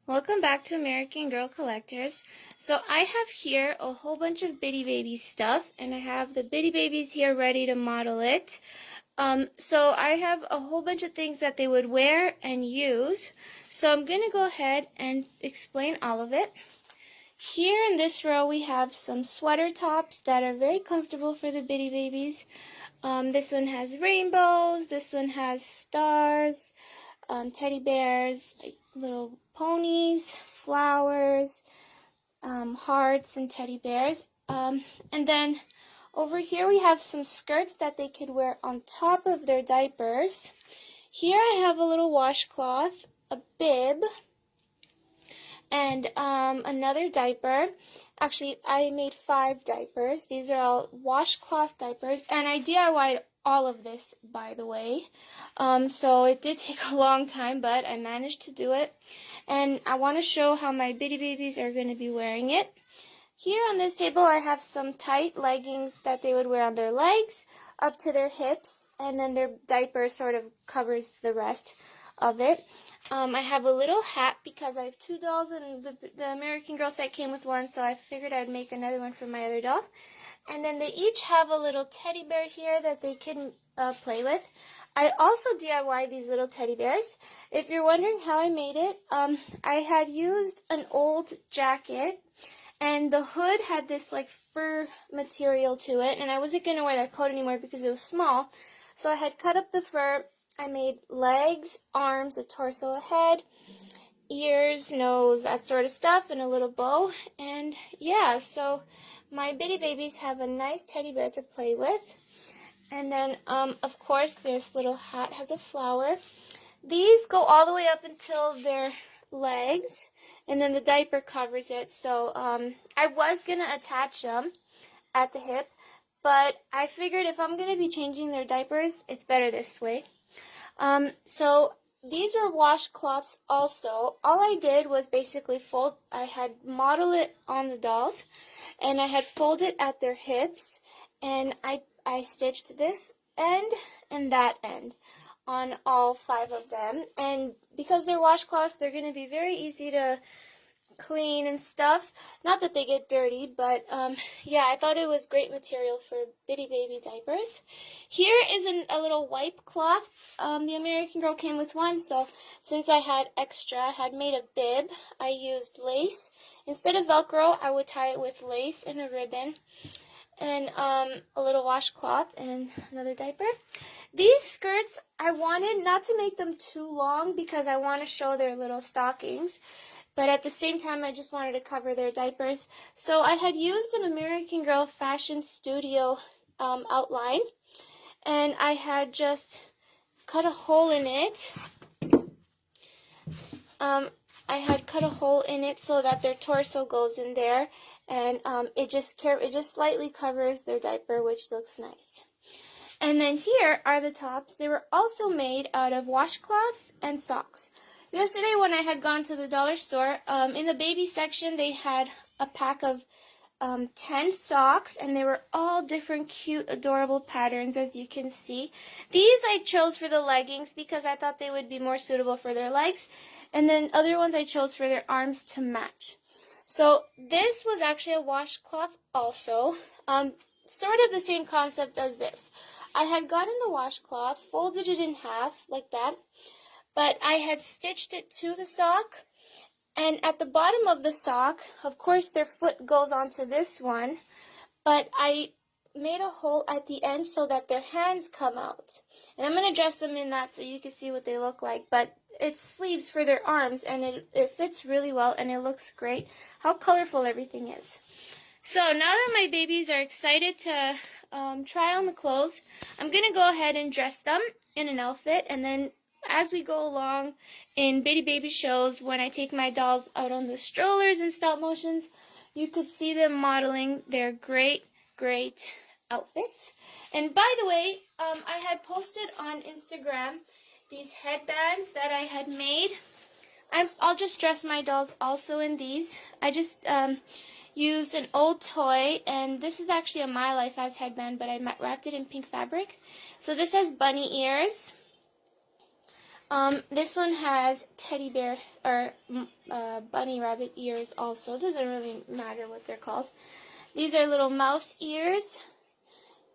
Welcome back to American Girl Collectors. So I have here a whole bunch of Bitty Baby stuff, and I have the Bitty Babies here ready to model it. So I have a whole bunch of things that they would wear and use. So I'm going to go ahead and explain all of it. Here in this row we have some sweater tops that are very comfortable for the Bitty Babies. This one has rainbows, this one has stars, teddy bears, little ponies, flowers, hearts, and teddy bears. And then over here we have some skirts that they could wear on top of their diapers. Here I have a little washcloth, a bib, and another diaper. Actually, I made 5 diapers. These are all washcloth diapers, and I DIY'd all of this, by the way. So it did take a long time, but I managed to do it. And I want to show how my Bitty Babies are going to be wearing it. Here on this table, I have some tight leggings that they would wear on their legs up to their hips, and then their diaper sort of covers the rest of it. I have a little hat because I have 2 dolls, and the American Girl set came with one, so I figured I'd make another one for my other doll. And then they each have a little teddy bear here that they can play with. I also DIY these little teddy bears. If you're wondering how I made it, I had used an old jacket, and the hood had this like fur material to it, and I wasn't going to wear that coat anymore because it was small. So I had cut up the fur. I made legs, arms, a torso, a head, ears, nose, that sort of stuff, and a little bow. And yeah, so my Bitty Babies have a nice teddy bear to play with. And then, of course, this little hat has a flower. These go all the way up until their legs, and then the diaper covers it. So I was going to attach them at the hip, but I figured if I'm going to be changing their diapers, it's better this way. So these are washcloths also. All I did was basically fold. I had modeled it on the dolls, and I had folded at their hips, and I stitched this end and that end on all 5 of them. And because they're washcloths, they're going to be very easy to clean and stuff. Not that they get dirty, but yeah, I thought it was great material for Bitty Baby diapers. Here is a little wipe cloth. The American Girl came with one, so since I had extra, I had made a bib. I used lace. Instead of Velcro, I would tie it with lace and a ribbon, and a little washcloth and another diaper. These skirts, I wanted not to make them too long because I want to show their little stockings, but at the same time I just wanted to cover their diapers. So I had used an American Girl Fashion Studio outline, and I had just cut a hole in it. I had cut a hole in it so that their torso goes in there, and it just slightly covers their diaper, which looks nice. And then here are the tops. They were also made out of washcloths and socks. Yesterday when I had gone to the dollar store, in the baby section they had a pack of 10 socks, and they were all different cute, adorable patterns, as you can see. These I chose for the leggings because I thought they would be more suitable for their legs, and then other ones I chose for their arms to match. So this was actually a washcloth also, sort of the same concept as this. I had gotten the washcloth, folded it in half like that, but I had stitched it to the sock, and at the bottom of the sock, of course their foot goes onto this one, but I made a hole at the end so that their hands come out. And I'm going to dress them in that so you can see what they look like, but it's sleeves for their arms, and it fits really well, and it looks great. How colorful everything is. So now that my babies are excited to try on the clothes, I'm going to go ahead and dress them in an outfit, and then as we go along in Bitty Baby shows, when I take my dolls out on the strollers and stop motions, you could see them modeling their great outfits. And by the way, I had posted on Instagram these headbands that I had made. I'll just dress my dolls also in these. I just used an old toy, and this is actually a My Life As headband, but I wrapped it in pink fabric. So this has bunny ears. This one has teddy bear or bunny rabbit ears also. It doesn't really matter what they're called. These are little mouse ears,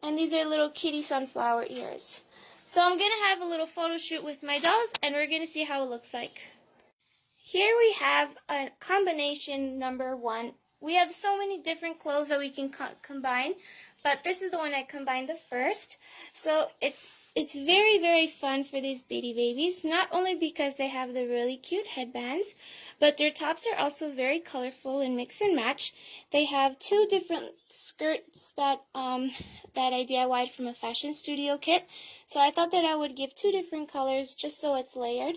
and these are little kitty sunflower ears. So I'm going to have a little photo shoot with my dolls, and we're going to see how it looks like. Here we have a combination number 1. We have so many different clothes that we can combine, but this is the one I combined the first. So it's very, very fun for these babies, not only because they have the really cute headbands, but their tops are also very colorful and mix and match. They have 2 different skirts that I DIY'd from a fashion studio kit. So I thought that I would give 2 different colors just so it's layered.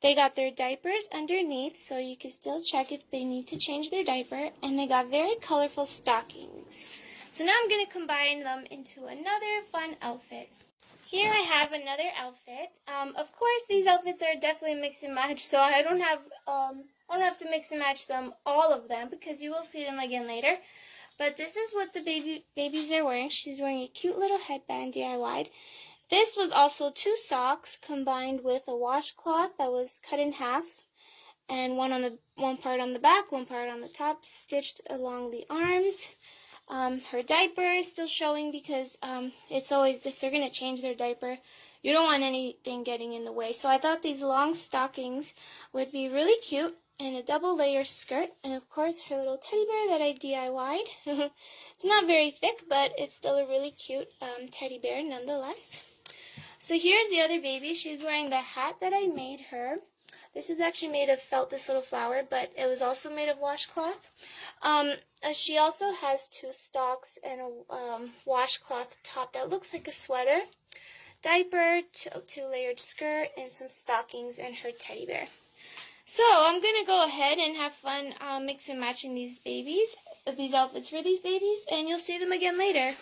They got their diapers underneath, so you can still check if they need to change their diaper, and they got very colorful stockings. So now I'm going to combine them into another fun outfit. Here I have another outfit. Of course, these outfits are definitely mix and match, so I don't have to mix and match them, all of them, because you will see them again later. But this is what the babies are wearing. She's wearing a cute little headband DIY'd. This was also 2 socks combined with a washcloth that was cut in half, and one part on the back, one part on the top, stitched along the arms. Her diaper is still showing because it's always, if they're going to change their diaper, you don't want anything getting in the way. So I thought these long stockings would be really cute, and a double layer skirt, and of course her little teddy bear that I DIY'd. It's not very thick, but it's still a really cute teddy bear nonetheless. So here's the other baby. She's wearing the hat that I made her. This is actually made of felt, this little flower, but it was also made of washcloth. She also has 2 socks and a washcloth top that looks like a sweater, diaper, 2 layered skirt, and some stockings, and her teddy bear. So I'm going to go ahead and have fun mix and matching these outfits for these babies, and you'll see them again later.